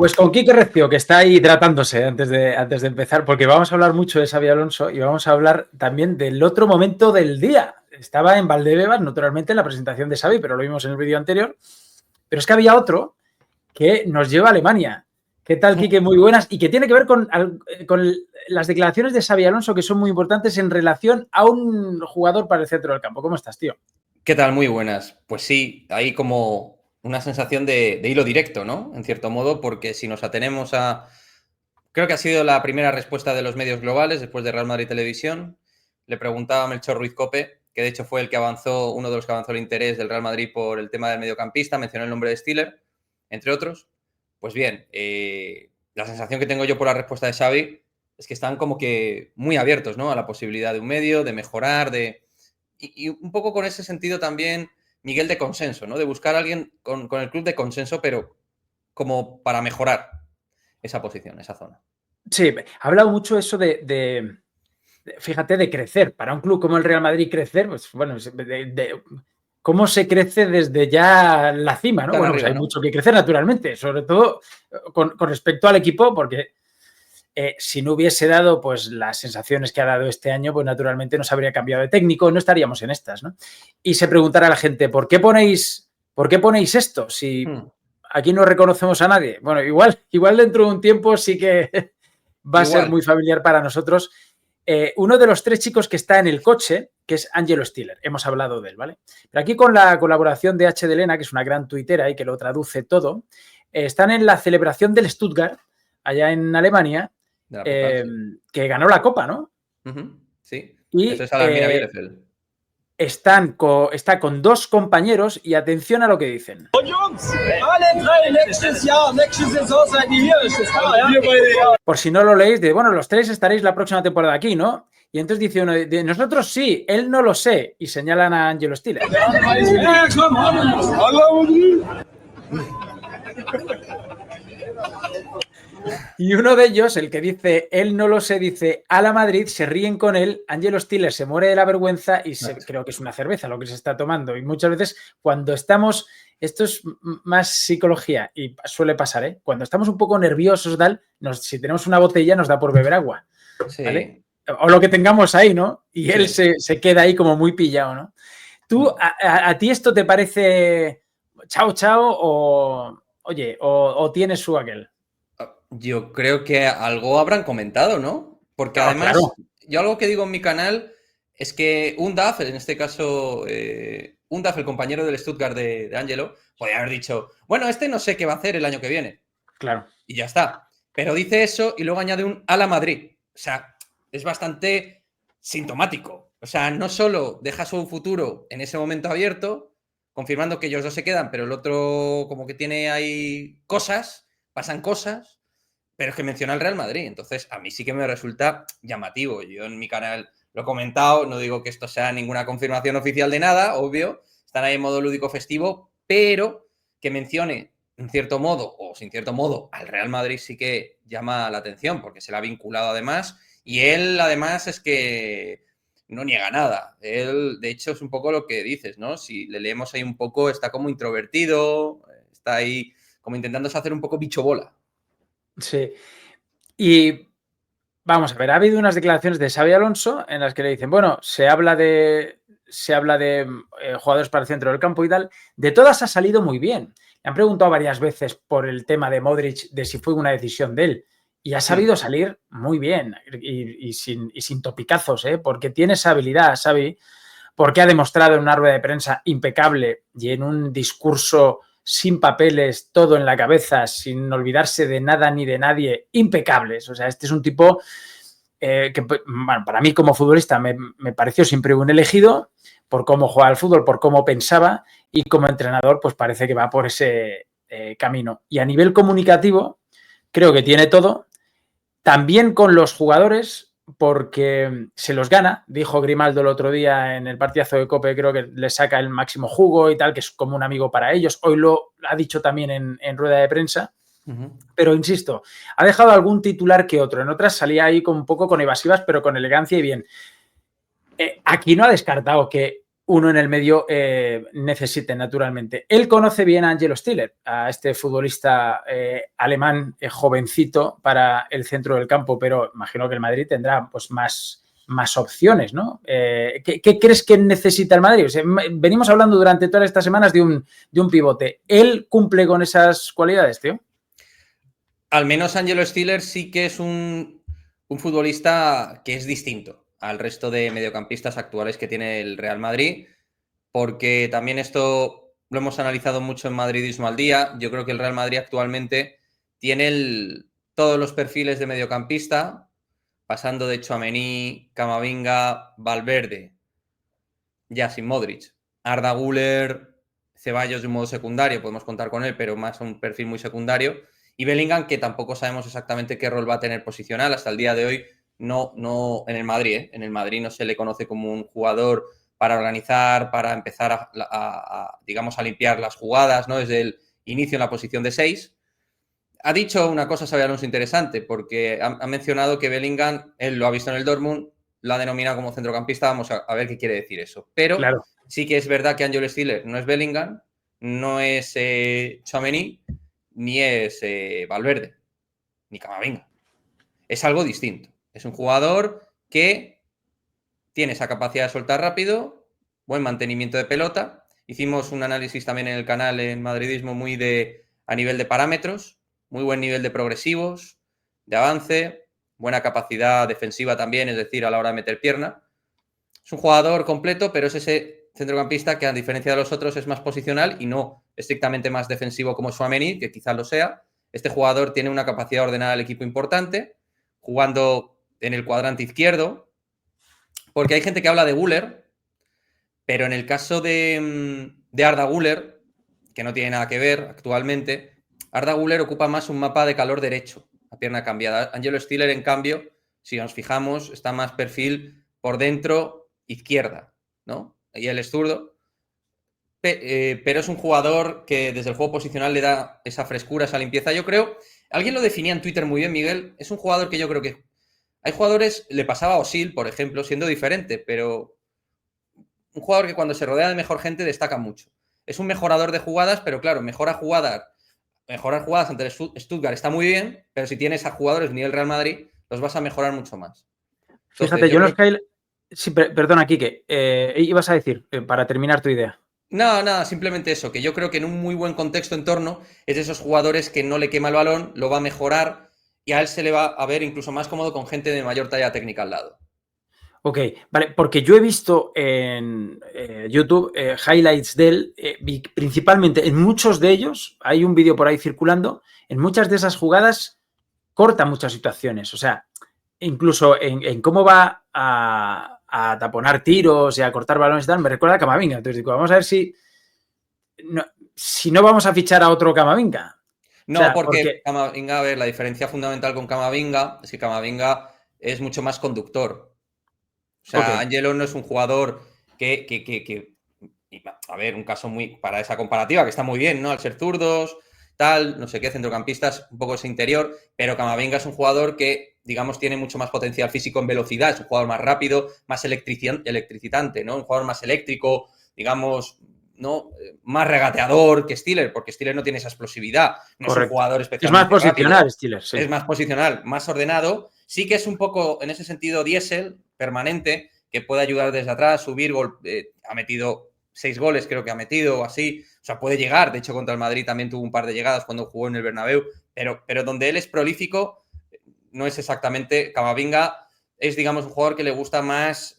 Pues con Quique Recio, que está ahí hidratándose antes de empezar, porque vamos a hablar mucho de Xabi Alonso y vamos a hablar también del otro momento del día. Estaba en Valdebebas, naturalmente, en la presentación de Xavi, pero lo vimos en el vídeo anterior. Pero es que había otro que nos lleva a Alemania. ¿Qué tal, Quique? Muy buenas. Y que tiene que ver con las declaraciones de Xabi Alonso, que son muy importantes en relación a un jugador para el centro del campo. ¿Cómo estás, tío? ¿Qué tal? Muy buenas. Pues sí, hay como una sensación de hilo directo, ¿no? En cierto modo, porque si nos atenemos a... Creo que ha sido la primera respuesta de los medios globales después de Real Madrid Televisión. Le preguntaba a Melchor Ruiz Cope, que de hecho fue el que avanzó, uno de los que avanzó el interés del Real Madrid por el tema del mediocampista, mencionó el nombre de Stiller, entre otros. Pues bien, la sensación que tengo yo por la respuesta de Xavi es que están como que muy abiertos, ¿no? A la posibilidad de un medio, de mejorar, de... Y un poco con ese sentido también, Miguel, de consenso, ¿no? De buscar a alguien con el club de consenso, pero como para mejorar esa posición, esa zona. Sí, ha hablado mucho eso fíjate, de crecer. Para un club como el Real Madrid crecer, pues bueno, cómo se crece desde ya la cima, ¿no? Tan Bueno, pues arriba, hay ¿no? mucho que crecer, naturalmente, sobre todo con respecto al equipo, porque si no hubiese dado pues las sensaciones que ha dado este año, pues naturalmente no se habría cambiado de técnico, no estaríamos en estas, ¿no? Y se preguntará a la gente, ¿por qué ponéis esto? Si aquí no reconocemos a nadie. Bueno, igual dentro de un tiempo sí que va a ser Igual. muy familiar para nosotros. Uno de los 3 chicos que está en el coche, que es Angelo Stiller, hemos hablado de él, ¿vale? Pero aquí con la colaboración de H. de Lena, que es una gran tuitera y que lo traduce todo, están en la celebración del Stuttgart, allá en Alemania, De la Pokal, sí. que ganó la Copa, ¿no? Sí. Eso Y es Alarmina Bielefeld. está con 2 compañeros y atención a lo que dicen. Por si no lo leéis, bueno, los 3 estaréis la próxima temporada aquí, ¿no? Y entonces dice uno, de nosotros sí, él no lo sé. Y señalan a Angelo Stiller. Y uno de ellos, el que dice, él no lo sé, dice, a la Madrid, se ríen con él, Angelo Stiller se muere de la vergüenza y creo que es una cerveza lo que se está tomando. Y muchas veces cuando estamos, esto es más psicología y suele pasar, ¿eh? Cuando estamos un poco nerviosos, si tenemos una botella nos da por beber agua, ¿vale? Sí. O lo que tengamos ahí, ¿no? Y él Sí. se queda ahí como muy pillado, ¿no? ¿Tú, a ti esto te parece chao, chao oye, o tienes su aquel? Yo creo que algo habrán comentado, ¿no? Porque Claro. además, yo algo que digo en mi canal es que Undaf, en este caso, Undaf, el compañero del Stuttgart de Angelo, podría haber dicho, bueno, este no sé qué va a hacer el año que viene. Claro. Y ya está. Pero dice eso y luego añade un a la Madrid. O sea, es bastante sintomático. O sea, no solo deja su futuro en ese momento abierto, confirmando que ellos dos se quedan, pero el otro como que tiene ahí cosas, pasan cosas, pero es que menciona el Real Madrid. Entonces, a mí sí que me resulta llamativo. Yo en mi canal lo he comentado, no digo que esto sea ninguna confirmación oficial de nada, obvio. Están ahí en modo lúdico festivo, pero que mencione en cierto modo o sin cierto modo al Real Madrid sí que llama la atención porque se le ha vinculado además y él además es que no niega nada. Él, de hecho, es un poco lo que dices, ¿no? Si le leemos ahí un poco, está como introvertido, está ahí como intentándose hacer un poco bicho bola. Sí. Y vamos a ver, ha habido unas declaraciones de Xabi Alonso en las que le dicen, bueno, se habla de jugadores para el centro del campo y tal. De todas ha salido muy bien. Le han preguntado varias veces por el tema de Modric, de si fue una decisión de él. Y ha sabido salir muy bien y sin topicazos, ¿eh? Porque tiene esa habilidad, Xavi, porque ha demostrado en una rueda de prensa impecable y en un discurso sin papeles, todo en la cabeza, sin olvidarse de nada ni de nadie, impecables. O sea, este es un tipo que, bueno, para mí como futbolista me pareció siempre un elegido por cómo jugaba al fútbol, por cómo pensaba, y como entrenador pues parece que va por ese camino. Y a nivel comunicativo creo que tiene todo, también con los jugadores, porque se los gana. Dijo Grimaldo el otro día en el partidazo de Cope, creo que le saca el máximo jugo y tal, que es como un amigo para ellos. Hoy lo ha dicho también en rueda de prensa. Pero insisto, ha dejado algún titular que otro. En otras salía ahí un poco con evasivas, pero con elegancia y bien. Aquí no ha descartado que uno en el medio necesite, naturalmente. Él conoce bien a Angelo Stiller, a este futbolista alemán jovencito para el centro del campo, pero imagino que el Madrid tendrá pues más opciones, ¿no? ¿Qué crees que necesita el Madrid? O sea, venimos hablando durante todas estas semanas de un pivote. ¿Él cumple con esas cualidades, tío? Al menos Angelo Stiller sí que es un futbolista que es distinto al resto de mediocampistas actuales que tiene el Real Madrid, porque también esto lo hemos analizado mucho en Madridismo al día. Yo creo que el Real Madrid actualmente tiene todos los perfiles de mediocampista, pasando de Tchouaméni, Camavinga, Valverde, ya sin Modric, Arda Güler, Ceballos de un modo secundario, podemos contar con él, pero más un perfil muy secundario, y Bellingham, que tampoco sabemos exactamente qué rol va a tener posicional hasta el día de hoy. No en el Madrid, ¿eh? En el Madrid no se le conoce como un jugador para organizar, para empezar digamos, a limpiar las jugadas, ¿no? Desde el inicio en la posición de 6. Ha dicho una cosa, Xabi Alonso, interesante, porque ha mencionado que Bellingham, él lo ha visto en el Dortmund, lo ha denominado como centrocampista. Vamos a ver qué quiere decir eso. Pero claro, sí que es verdad que Angelo Stiller no es Bellingham, no es Tchouaméni, ni es Valverde, ni Camavinga. Es algo distinto. Es un jugador que tiene esa capacidad de soltar rápido, buen mantenimiento de pelota. Hicimos un análisis también en el canal en Madridismo muy a nivel de parámetros, muy buen nivel de progresivos, de avance, buena capacidad defensiva también, es decir, a la hora de meter pierna. Es un jugador completo, pero es ese centrocampista que, a diferencia de los otros, es más posicional y no estrictamente más defensivo como Tchouaméni, que quizás lo sea. Este jugador tiene una capacidad de ordenar al equipo importante, jugando en el cuadrante izquierdo, porque hay gente que habla de Güler, pero en el caso de Arda Güler, que no tiene nada que ver actualmente, Arda Güler ocupa más un mapa de calor derecho, la pierna cambiada. Angelo Stiller, en cambio, si nos fijamos, está más perfil por dentro izquierda, ¿no? Y él es zurdo. Pero es un jugador que desde el juego posicional le da esa frescura, esa limpieza. Yo creo, alguien lo definía en Twitter muy bien, Miguel, es un jugador que yo creo que hay jugadores, le pasaba a Osil, por ejemplo, siendo diferente, pero un jugador que cuando se rodea de mejor gente destaca mucho. Es un mejorador de jugadas, pero claro, mejorar jugadas ante el Stuttgart está muy bien, pero si tienes a jugadores nivel Real Madrid, los vas a mejorar mucho más. Entonces, fíjate, yo en los que... Sí, perdona, Quique, ibas a decir, para terminar tu idea. Nada, simplemente eso, que yo creo que en un muy buen contexto en torno es de esos jugadores que no le quema el balón, lo va a mejorar y a él se le va a ver incluso más cómodo con gente de mayor talla técnica al lado. Ok, vale, porque yo he visto en YouTube highlights de él, principalmente en muchos de ellos, hay un vídeo por ahí circulando, en muchas de esas jugadas corta muchas situaciones, o sea, incluso en cómo va a taponar tiros y a cortar balones y tal, me recuerda a Camavinga. Entonces digo, vamos a ver si no vamos a fichar a otro Camavinga. O No, sea, porque Camavinga, a ver, la diferencia fundamental con Camavinga es que Camavinga es mucho más conductor. O sea, ok, Angelo no es un jugador que a ver, un caso muy para esa comparativa, que está muy bien, ¿no? Al ser zurdos, tal, no sé qué, centrocampistas, un poco ese interior, pero Camavinga es un jugador que, digamos, tiene mucho más potencial físico en velocidad, es un jugador más rápido, más electricitante, ¿no? Un jugador más eléctrico, digamos, ¿no? Más regateador que Stiller, porque Stiller no tiene esa explosividad, no es un correcto. jugador Es más especialmente posicional, rápido, Steelers, sí. es más posicional, más ordenado, sí que es un poco, en ese sentido, diésel, permanente, que puede ayudar desde atrás, subir, ha metido 6 goles, creo que ha metido o así, o sea, puede llegar, de hecho contra el Madrid también tuvo un par de llegadas cuando jugó en el Bernabéu, pero donde él es prolífico, no es exactamente Camavinga, es, digamos, un jugador que le gusta más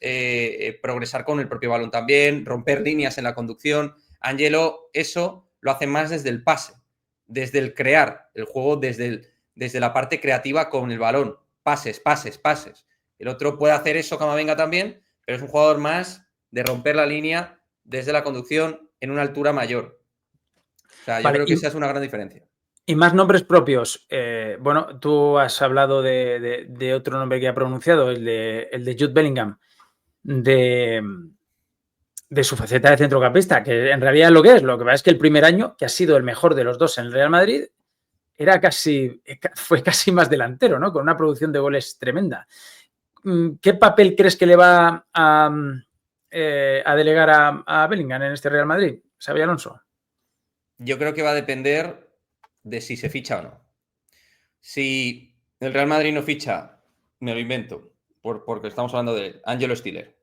progresar con el propio balón también, romper líneas en la conducción. Angelo eso lo hace más desde el pase, desde el crear el juego, desde la parte creativa con el balón, pases. El otro puede hacer eso, Camavinga también, pero es un jugador más de romper la línea desde la conducción en una altura mayor. O sea, yo Vale, creo que esa es una gran diferencia. y más nombres propios. Bueno, tú has hablado de otro nombre que ha pronunciado, el de Jude Bellingham, de su faceta de centrocampista, que en realidad es lo que es. Lo que pasa es que el primer año, que ha sido el mejor de los dos en el Real Madrid, fue casi más delantero, ¿no? Con una producción de goles tremenda. ¿Qué papel crees que le va a delegar a Bellingham en este Real Madrid, Xabi Alonso? Yo creo que va a depender de si se ficha o no. Si el Real Madrid no ficha, me lo invento, porque estamos hablando de Ángelo Stiller.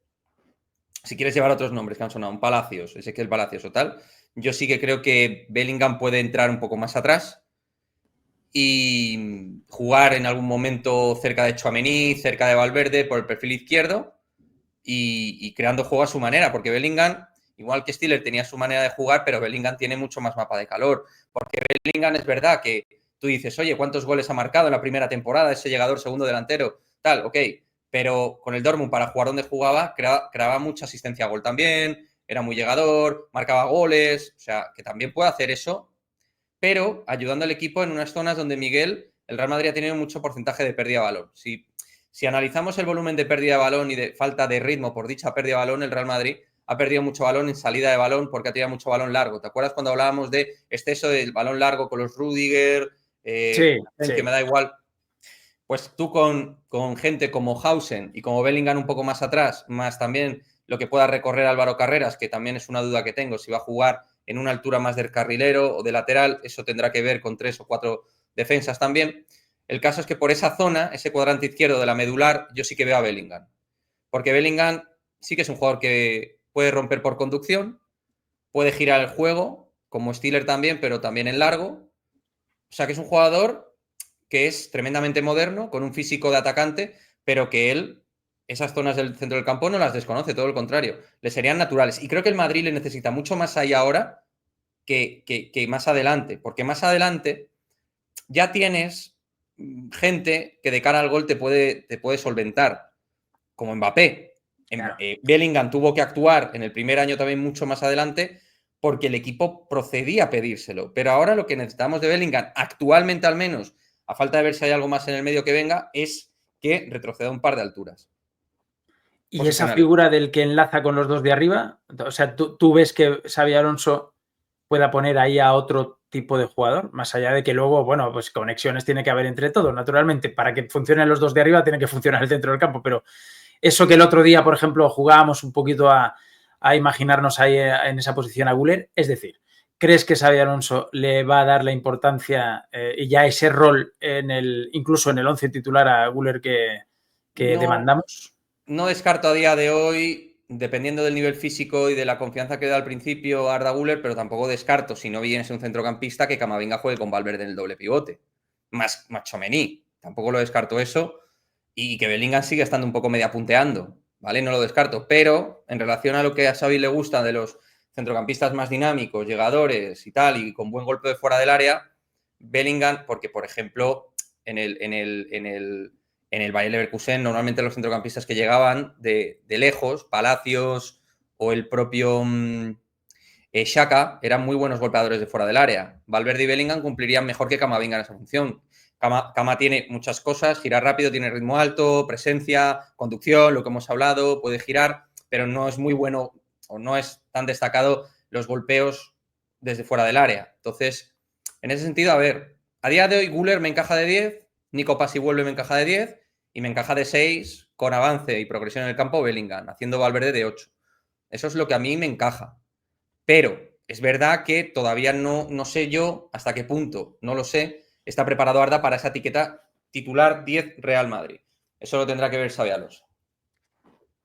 Si quieres llevar otros nombres que han sonado, un Palacios, Ezequiel Palacios o tal, yo sí que creo que Bellingham puede entrar un poco más atrás y jugar en algún momento cerca de Tchouaméni, cerca de Valverde, por el perfil izquierdo y creando juego a su manera, porque Bellingham, igual que Stiller tenía su manera de jugar, pero Bellingham tiene mucho más mapa de calor, porque Bellingham es verdad que tú dices, oye, ¿cuántos goles ha marcado en la primera temporada ese llegador segundo delantero? Tal, ok, pero con el Dortmund para jugar donde jugaba creaba mucha asistencia a gol también, era muy llegador, marcaba goles, o sea, que también puede hacer eso, pero ayudando al equipo en unas zonas donde Miguel, el Real Madrid ha tenido mucho porcentaje de pérdida de balón. Si analizamos el volumen de pérdida de balón y de falta de ritmo por dicha pérdida de balón, el Real Madrid ha perdido mucho balón en salida de balón porque ha tirado mucho balón largo. ¿Te acuerdas cuando hablábamos de exceso del balón largo con los Rudiger? Sí, sí. Que me da igual. Pues tú con gente como Hausen y como Bellingham un poco más atrás, más también lo que pueda recorrer Álvaro Carreras, que también es una duda que tengo, si va a jugar en una altura más del carrilero o de lateral, eso tendrá que ver con 3 o 4 defensas también. El caso es que por esa zona, ese cuadrante izquierdo de la medular, yo sí que veo a Bellingham. Porque Bellingham sí que es un jugador que puede romper por conducción, puede girar el juego, como Stiller también, pero también en largo. O sea que es un jugador que es tremendamente moderno, con un físico de atacante, pero que él, esas zonas del centro del campo no las desconoce, todo lo contrario, le serían naturales. Y creo que el Madrid le necesita mucho más ahí ahora que más adelante, porque más adelante ya tienes gente que de cara al gol te puede solventar, como Mbappé. Claro. Bellingham tuvo que actuar en el primer año también mucho más adelante porque el equipo procedía a pedírselo. Pero ahora lo que necesitamos de Bellingham, actualmente al menos, a falta de ver si hay algo más en el medio que venga, es que retroceda un par de alturas. ¿Y esa figura del que enlaza con los dos de arriba? O sea, ¿tú ves que Xabi Alonso pueda poner ahí a otro tipo de jugador? Más allá de que luego, bueno, pues conexiones tiene que haber entre todos, naturalmente. Para que funcionen los dos de arriba tiene que funcionar el centro del campo, pero eso que el otro día, por ejemplo, jugábamos un poquito a imaginarnos ahí en esa posición a Güler, es decir, ¿crees que Xabi Alonso le va a dar la importancia y ya ese rol incluso en el 11 titular a Güler que No, demandamos? no descarto a día de hoy, dependiendo del nivel físico y de la confianza que da al principio Arda Güler, pero tampoco descarto, si no vienes un centrocampista, que Camavinga juegue con Valverde en el doble pivote. Más Tchouaméni. Tampoco lo descarto eso. Y que Bellingham sigue estando un poco media punteando, ¿vale? No lo descarto. Pero en relación a lo que a Xavi le gusta de los centrocampistas más dinámicos, llegadores y tal, y con buen golpe de fuera del área, Bellingham, porque por ejemplo, en el Bayer Leverkusen, normalmente los centrocampistas que llegaban de lejos, Palacios o el propio Xhaka, eran muy buenos golpeadores de fuera del área. Valverde y Bellingham cumplirían mejor que Camavinga en esa función. Cama tiene muchas cosas, gira rápido, tiene ritmo alto, presencia, conducción, lo que hemos hablado, puede girar, pero no es muy bueno o no es tan destacado los golpeos desde fuera del área. Entonces, en ese sentido, a ver, a día de hoy Güler me encaja de 10, Nico Pasi vuelve me encaja de 10 y me encaja de 6 con avance y progresión en el campo Bellingham, haciendo Valverde de 8. Eso es lo que a mí me encaja. Pero es verdad que todavía no sé yo hasta qué punto, no lo sé, está preparado Arda para esa etiqueta titular 10 Real Madrid. Eso lo tendrá que ver Xabi Alonso.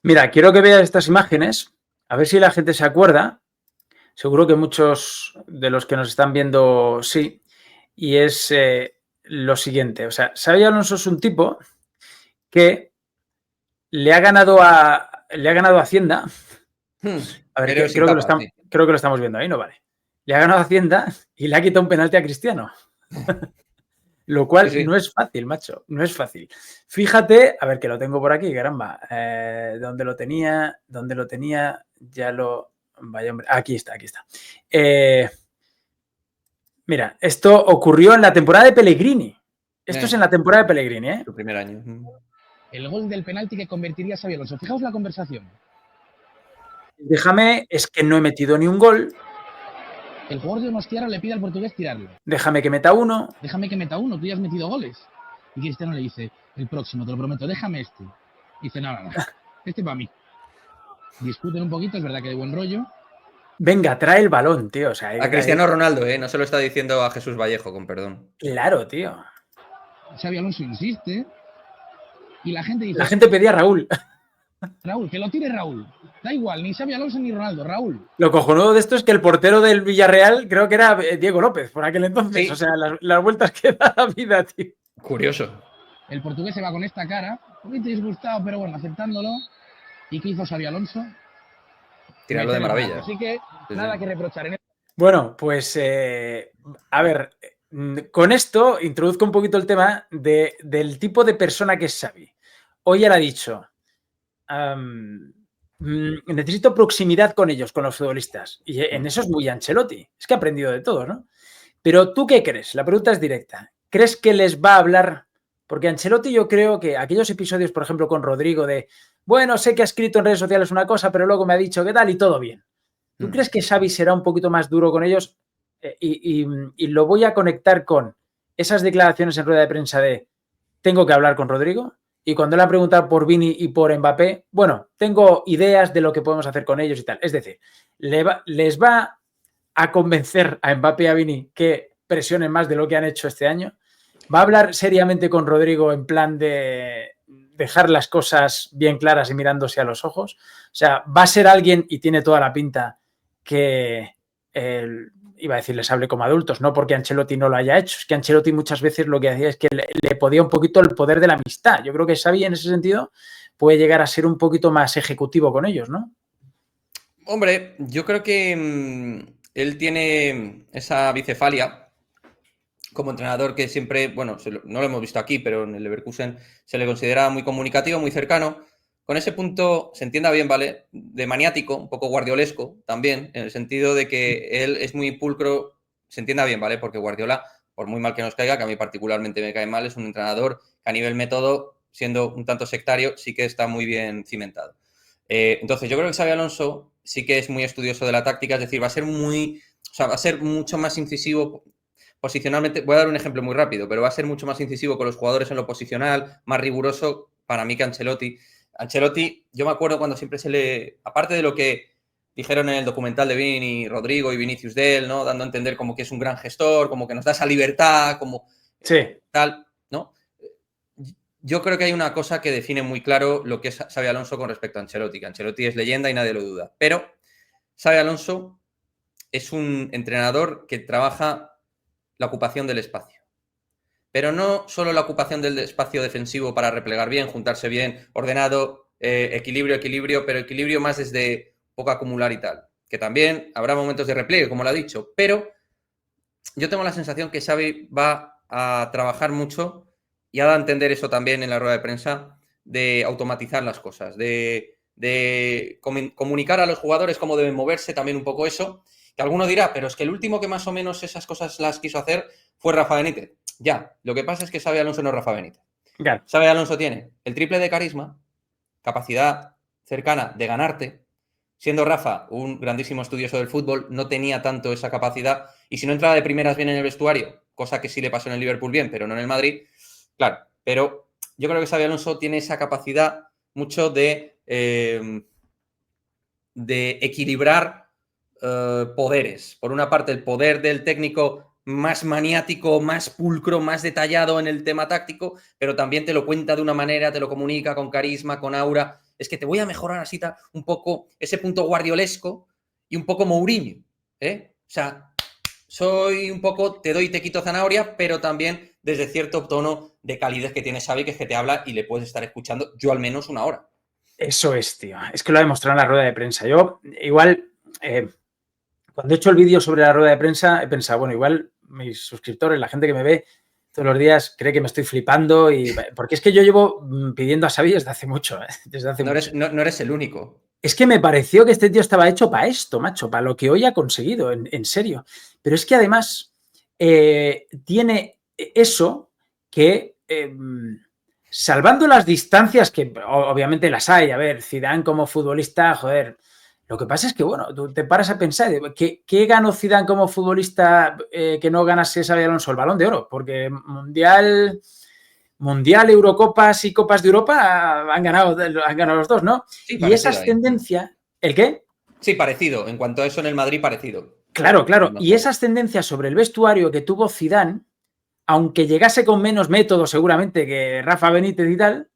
Mira, quiero que veas estas imágenes, a ver si la gente se acuerda. Seguro que muchos de los que nos están viendo sí. Y es lo siguiente. O sea, Xabi Alonso es un tipo que le ha ganado a Hacienda. A ver, creo que lo estamos viendo ahí, ¿no? Vale. Le ha ganado a Hacienda y le ha quitado un penalti a Cristiano. Lo cual sí. No es fácil, macho. No es fácil. Fíjate, a ver, que lo tengo por aquí, caramba. ¿Dónde lo tenía? Ya lo... Vaya, hombre. Aquí está. Mira, esto ocurrió en la temporada de Pellegrini. Esto es en la temporada de Pellegrini, ¿eh? Su primer año. El gol del penalti que convertiría a Xabi Alonso. Fijaos la conversación. Déjame, es que no he metido ni un gol. El jugador de Donostiarra le pide al portugués tirarlo. Déjame que meta uno. Déjame que meta uno, tú ya has metido goles. Y Cristiano le dice, el próximo, te lo prometo, déjame este. Y dice, no. Este para mí. discuten un poquito, es verdad que de buen rollo. Venga, trae el balón, tío. O sea, A Cristiano Ronaldo, no se lo está diciendo a Jesús Vallejo, con perdón. Claro, tío. Xabi Alonso insiste y la gente dice, La gente pedía a Raúl. Raúl, que lo tire Raúl. Da igual, ni Xabi Alonso ni Ronaldo, Raúl. Lo cojonudo de esto es que el portero del Villarreal creo que era Diego López por aquel entonces. Sí. O sea, las vueltas que da la vida, tío. Curioso. El portugués se va con esta cara, un poquito disgustado, pero bueno, aceptándolo. ¿Y qué hizo Xabi Alonso? Tirarlo de maravilla. Así que Sí, nada sí. que reprochar en Bueno, pues a ver, con esto introduzco un poquito el tema del tipo de persona que es Xavi. Hoy él ha dicho, necesito proximidad con ellos, con los futbolistas. Y en eso es muy Ancelotti. Es que ha aprendido de todo, ¿no? Pero ¿tú qué crees? La pregunta es directa. ¿Crees que les va a hablar? Porque Ancelotti yo creo que aquellos episodios, por ejemplo, con Rodrigo de, bueno, sé que ha escrito en redes sociales una cosa, pero luego me ha dicho qué tal y todo bien. ¿Tú crees que Xavi será un poquito más duro con ellos? Y lo voy a conectar con esas declaraciones en rueda de prensa de tengo que hablar con Rodrigo. Y cuando le han preguntado por Vini y por Mbappé, bueno, tengo ideas de lo que podemos hacer con ellos y tal. Es decir, les va a convencer a Mbappé y a Vini que presionen más de lo que han hecho este año. Va a hablar seriamente con Rodrigo en plan de dejar las cosas bien claras y mirándose a los ojos. O sea, va a ser alguien, y tiene toda la pinta, que iba a decir les hable como adultos, no porque Ancelotti no lo haya hecho, es que Ancelotti muchas veces lo que hacía es que le podía un poquito el poder de la amistad. Yo creo que Xavi en ese sentido puede llegar a ser un poquito más ejecutivo con ellos, ¿no? Hombre, yo creo que él tiene esa bicefalia como entrenador que siempre, bueno, no lo hemos visto aquí, pero en el Leverkusen se le considera muy comunicativo, muy cercano. Con ese punto se entienda bien, ¿vale? De maniático, un poco guardiolesco también, en el sentido de que él es muy pulcro, se entienda bien, ¿vale? Porque Guardiola, por muy mal que nos caiga, que a mí particularmente me cae mal, es un entrenador que a nivel método, siendo un tanto sectario, sí que está muy bien cimentado. Entonces, yo creo que Xabi Alonso sí que es muy estudioso de la táctica, es decir, va a ser va a ser mucho más incisivo posicionalmente. Voy a dar un ejemplo muy rápido, pero va a ser mucho más incisivo con los jugadores en lo posicional, más riguroso para mí que Ancelotti. Ancelotti, yo me acuerdo cuando siempre aparte de lo que dijeron en el documental de Vini, Rodrigo y Vinicius de él, ¿no? Dando a entender como que es un gran gestor, como que nos da esa libertad, como sí. Tal, ¿no? Yo creo que hay una cosa que define muy claro lo que es Xabi Alonso con respecto a Ancelotti, que Ancelotti es leyenda y nadie lo duda. Pero Xabi Alonso es un entrenador que trabaja la ocupación del espacio. Pero no solo la ocupación del espacio defensivo para replegar bien, juntarse bien, ordenado, equilibrio, pero equilibrio más desde poco acumular y tal. Que también habrá momentos de repliegue, como lo ha dicho, pero yo tengo la sensación que Xavi va a trabajar mucho y ha dado a entender eso también en la rueda de prensa, de automatizar las cosas, de comunicar a los jugadores cómo deben moverse, también un poco eso, que alguno dirá, pero es que el último que más o menos esas cosas las quiso hacer fue Rafa Benítez. Ya, lo que pasa es que Xabi Alonso no es Rafa Benítez. Claro. Xabi Alonso tiene el triple de carisma, capacidad cercana de ganarte. Siendo Rafa un grandísimo estudioso del fútbol, no tenía tanto esa capacidad. Y si no entraba de primeras bien en el vestuario, cosa que sí le pasó en el Liverpool bien, pero no en el Madrid, claro. Pero yo creo que Xabi Alonso tiene esa capacidad mucho de equilibrar poderes. Por una parte, el poder del técnico más maniático, más pulcro, más detallado en el tema táctico, pero también te lo cuenta de una manera, te lo comunica con carisma, con aura. Es que te voy a mejorar así un poco ese punto guardiolesco y un poco Mourinho, ¿eh? O sea, soy un poco, te doy y te quito zanahoria, pero también desde cierto tono de calidez que tiene Xavi, que es que te habla y le puedes estar escuchando yo al menos una hora. Eso es, tío. Es que lo ha demostrado en la rueda de prensa. Yo, igual, cuando he hecho el vídeo sobre la rueda de prensa, he pensado, bueno, igual mis suscriptores, la gente que me ve todos los días, cree que me estoy flipando. Porque es que yo llevo pidiendo a Xavi desde hace mucho. Desde hace mucho. No eres el único. Es que me pareció que este tío estaba hecho para esto, macho, para lo que hoy ha conseguido, en serio. Pero es que además tiene eso que, salvando las distancias, que obviamente las hay, a ver, Zidane como futbolista, joder, lo que pasa es que, bueno, tú te paras a pensar, ¿qué ganó Zidane como futbolista que no ganase Xabi Alonso? El Balón de Oro, porque Mundial, Eurocopas y Copas de Europa han ganado los dos, ¿no? Sí, y esa ascendencia ¿El qué? Sí, parecido. En cuanto a eso en el Madrid, parecido. Claro. Y esa ascendencia sobre el vestuario que tuvo Zidane, aunque llegase con menos método seguramente que Rafa Benítez y tal,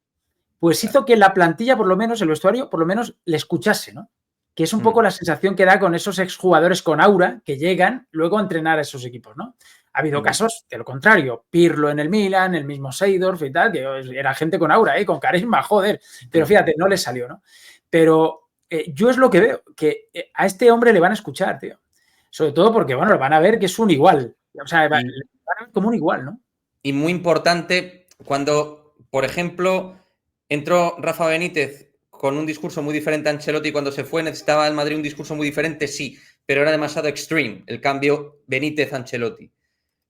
pues hizo que la plantilla, por lo menos, el vestuario, por lo menos le escuchase, ¿no? Que es un poco la sensación que da con esos exjugadores con aura que llegan luego a entrenar a esos equipos, ¿no? Ha habido casos de lo contrario, Pirlo en el Milan, el mismo Seedorf y tal, que era gente con aura, con carisma, joder, pero fíjate, no le salió, ¿no? Pero yo es lo que veo, que a este hombre le van a escuchar, tío. Sobre todo porque, bueno, van a ver que es un igual, o sea, le van a ver como un igual, ¿no? Y muy importante, cuando, por ejemplo, entró Rafa Benítez con un discurso muy diferente a Ancelotti cuando se fue, necesitaba el Madrid un discurso muy diferente, sí, pero era demasiado extreme el cambio Benítez-Ancelotti.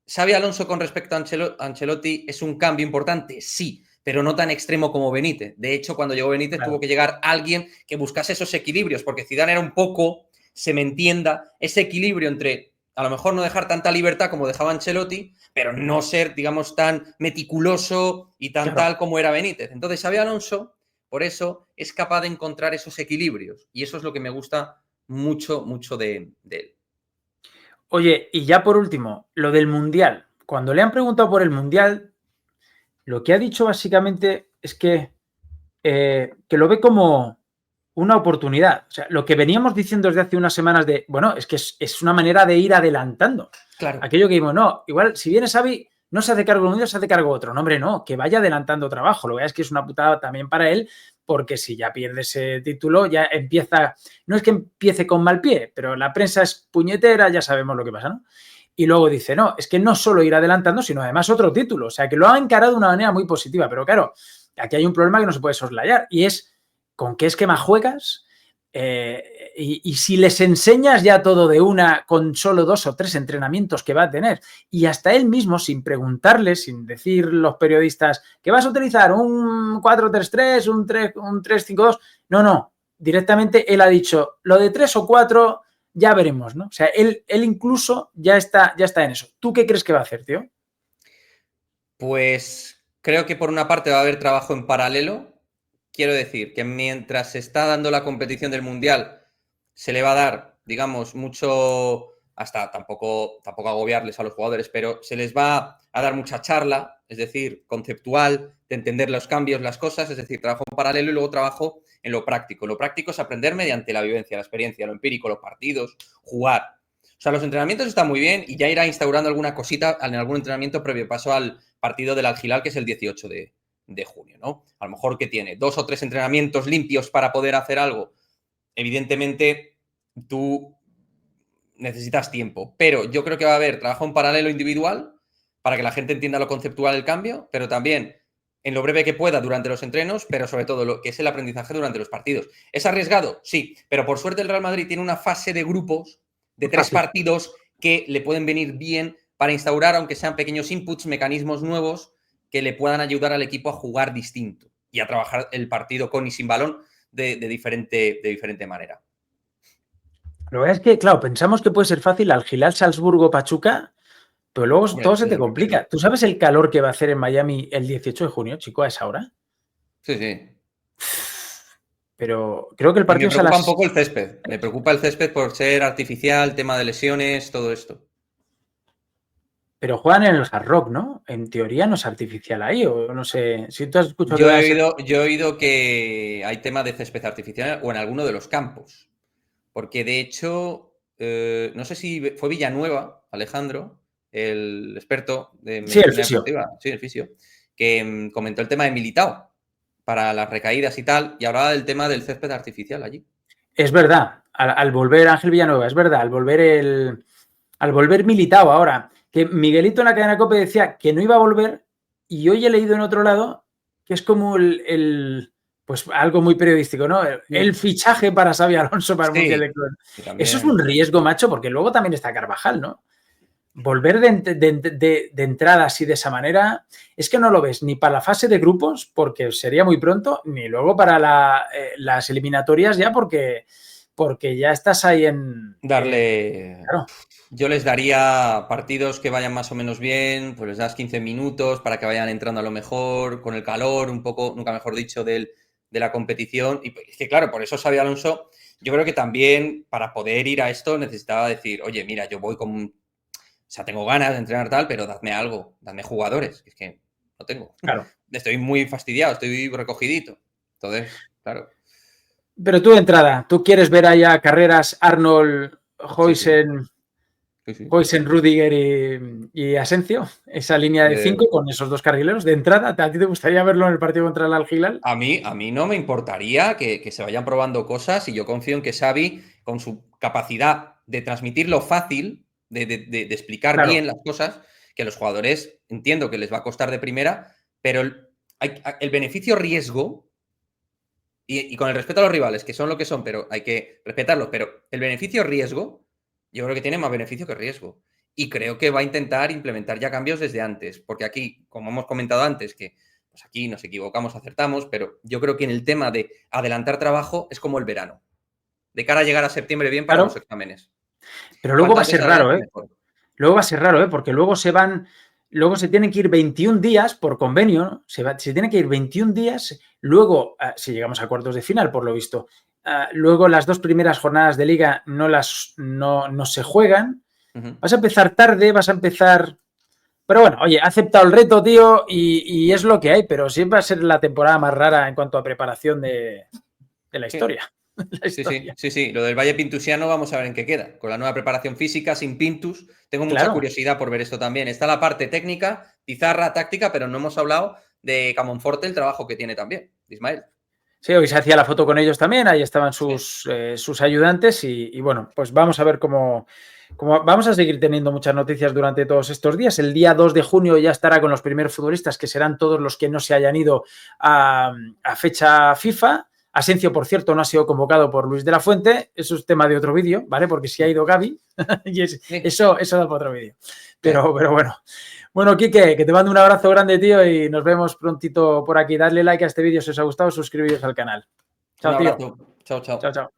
¿Xabi Alonso con respecto a Ancelotti es un cambio importante? Sí, pero no tan extremo como Benítez. De hecho, cuando llegó Benítez tuvo que llegar alguien que buscase esos equilibrios, porque Zidane era un poco, se me entienda, ese equilibrio entre a lo mejor no dejar tanta libertad como dejaba Ancelotti, pero no ser, digamos, tan meticuloso y tan tal como era Benítez. Entonces, Xabi Alonso, por eso, es capaz de encontrar esos equilibrios. Y eso es lo que me gusta mucho, mucho de él. Oye, y ya por último, lo del Mundial. Cuando le han preguntado por el Mundial, lo que ha dicho básicamente es que lo ve como una oportunidad. O sea, lo que veníamos diciendo desde hace unas semanas de, bueno, es que es una manera de ir adelantando. Claro. Aquello que dijimos, no, igual, si viene Xavi, no se hace cargo de uno, se hace cargo de otro. No, hombre, no, que vaya adelantando trabajo. Lo que es que es una putada también para él, porque si ya pierde ese título, ya empieza, no es que empiece con mal pie, pero la prensa es puñetera, ya sabemos lo que pasa, ¿no? Y luego dice, no, es que no solo ir adelantando, sino además otro título. O sea, que lo ha encarado de una manera muy positiva. Pero claro, aquí hay un problema que no se puede soslayar y es con qué esquema juegas y si les enseñas ya todo de una con solo 2 o 3 entrenamientos que va a tener y hasta él mismo sin preguntarle, sin decir los periodistas que vas a utilizar un 4-3-3, un 3-5-2, no, directamente él ha dicho lo de 3 o 4 ya veremos, ¿no? O sea, él incluso ya está en eso. ¿Tú qué crees que va a hacer, tío? Pues creo que por una parte va a haber trabajo en paralelo. Quiero decir que mientras se está dando la competición del Mundial, se le va a dar, digamos, mucho, hasta tampoco agobiarles a los jugadores, pero se les va a dar mucha charla, es decir, conceptual, de entender los cambios, las cosas, es decir, trabajo en paralelo y luego trabajo en lo práctico. Lo práctico es aprender mediante la vivencia, la experiencia, lo empírico, los partidos, jugar. O sea, los entrenamientos están muy bien y ya irá instaurando alguna cosita en algún entrenamiento previo paso al partido del Al-Hilal, que es el 18 de junio, ¿no? A lo mejor que tiene 2 o 3 entrenamientos limpios para poder hacer algo. Evidentemente, tú necesitas tiempo, pero yo creo que va a haber trabajo en paralelo individual para que la gente entienda lo conceptual del cambio, pero también en lo breve que pueda durante los entrenos, pero sobre todo lo que es el aprendizaje durante los partidos. ¿Es arriesgado? Sí, pero por suerte el Real Madrid tiene una fase de grupos de 3 partidos que le pueden venir bien para instaurar, aunque sean pequeños inputs, mecanismos nuevos que le puedan ayudar al equipo a jugar distinto y a trabajar el partido con y sin balón de diferente manera. Lo que es que, claro, pensamos que puede ser fácil Al-Hilal, Salzburgo, Pachuca, pero luego todo se te complica. ¿Tú sabes el calor que va a hacer en Miami el 18 de junio, chico, a esa hora? Sí. Pero creo que el partido me preocupa un poco el césped. Me preocupa el césped por ser artificial, tema de lesiones, todo esto. Pero juegan en el Hard Rock, ¿no? En teoría no es artificial ahí, o no sé. Si tú has escuchado yo he oído que hay tema de césped artificial o en alguno de los campos. Porque de hecho, no sé si fue Villanueva, Alejandro, el experto de medicina deportiva, sí, el fisio, que comentó el tema de Militao para las recaídas y tal, y hablaba del tema del césped artificial allí. Es verdad, al volver Ángel Villanueva, es verdad, al volver Militao ahora, que Miguelito en la cadena COPE decía que no iba a volver, y hoy he leído en otro lado que es como pues algo muy periodístico, ¿no? El fichaje para Xabi Alonso para el Mundial de Clubes. Eso es un riesgo, macho, porque luego también está Carvajal, ¿no? Volver de entrada así de esa manera, es que no lo ves ni para la fase de grupos, porque sería muy pronto, ni luego para las eliminatorias ya, porque ya estás ahí en... Claro. Yo les daría partidos que vayan más o menos bien, pues les das 15 minutos para que vayan entrando a lo mejor, con el calor un poco, nunca mejor dicho, de la competición. Y es que claro, por eso Xabi Alonso yo creo que también para poder ir a esto necesitaba decir, oye, mira, yo voy con... O sea, tengo ganas de entrenar tal, pero dadme algo, dadme jugadores, que es que no tengo. Claro. Estoy muy fastidiado, estoy recogidito. Entonces, claro. Pero tú de entrada, ¿tú quieres ver allá carreras Arnold, Huijsen, Huijsen, Rudiger y Asensio? Esa línea de 5 con esos dos carrileros de entrada. ¿A ti te gustaría verlo en el partido contra el Al-Hilal? A mí no me importaría que se vayan probando cosas y yo confío en que Xavi, con su capacidad de transmitirlo fácil, de explicar bien las cosas, que los jugadores entiendo que les va a costar de primera, pero el beneficio-riesgo, y con el respeto a los rivales, que son lo que son, pero hay que respetarlos, pero el beneficio-riesgo, yo creo que tiene más beneficio que riesgo. Y creo que va a intentar implementar ya cambios desde antes, porque aquí, como hemos comentado antes, que pues aquí nos equivocamos, acertamos, pero yo creo que en el tema de adelantar trabajo es como el verano, de cara a llegar a septiembre bien para los exámenes. Pero luego va a ser raro, ¿eh? Luego va a ser raro, ¿eh? Porque luego se tienen que ir 21 días por convenio, ¿no? Se tienen que ir 21 días, luego, si llegamos a cuartos de final, por lo visto, luego las 2 primeras jornadas de liga no se juegan. Vas a empezar tarde, vas a empezar... Pero bueno, oye, ha aceptado el reto, tío, y es lo que hay, pero siempre va a ser la temporada más rara en cuanto a preparación de la historia. Sí. Lo del Valle Pintusiano vamos a ver en qué queda. Con la nueva preparación física, sin Pintus. Tengo mucha curiosidad por ver esto también. Está la parte técnica, pizarra, táctica, pero no hemos hablado de Camonforte, el trabajo que tiene también, Ismael. Sí, hoy se hacía la foto con ellos también, ahí estaban sus ayudantes y bueno, pues vamos a ver cómo vamos a seguir teniendo muchas noticias durante todos estos días. El día 2 de junio ya estará con los primeros futbolistas, que serán todos los que no se hayan ido a fecha FIFA. Asensio, por cierto, no ha sido convocado por Luis de la Fuente. Eso es tema de otro vídeo, ¿vale? Porque si ha ido Gavi, y eso da para otro vídeo. Pero bueno. Bueno, Quique, que te mando un abrazo grande, tío, y nos vemos prontito por aquí. Dadle like a este vídeo si os ha gustado, suscribiros al canal. Chao, tío. Chao. Chao.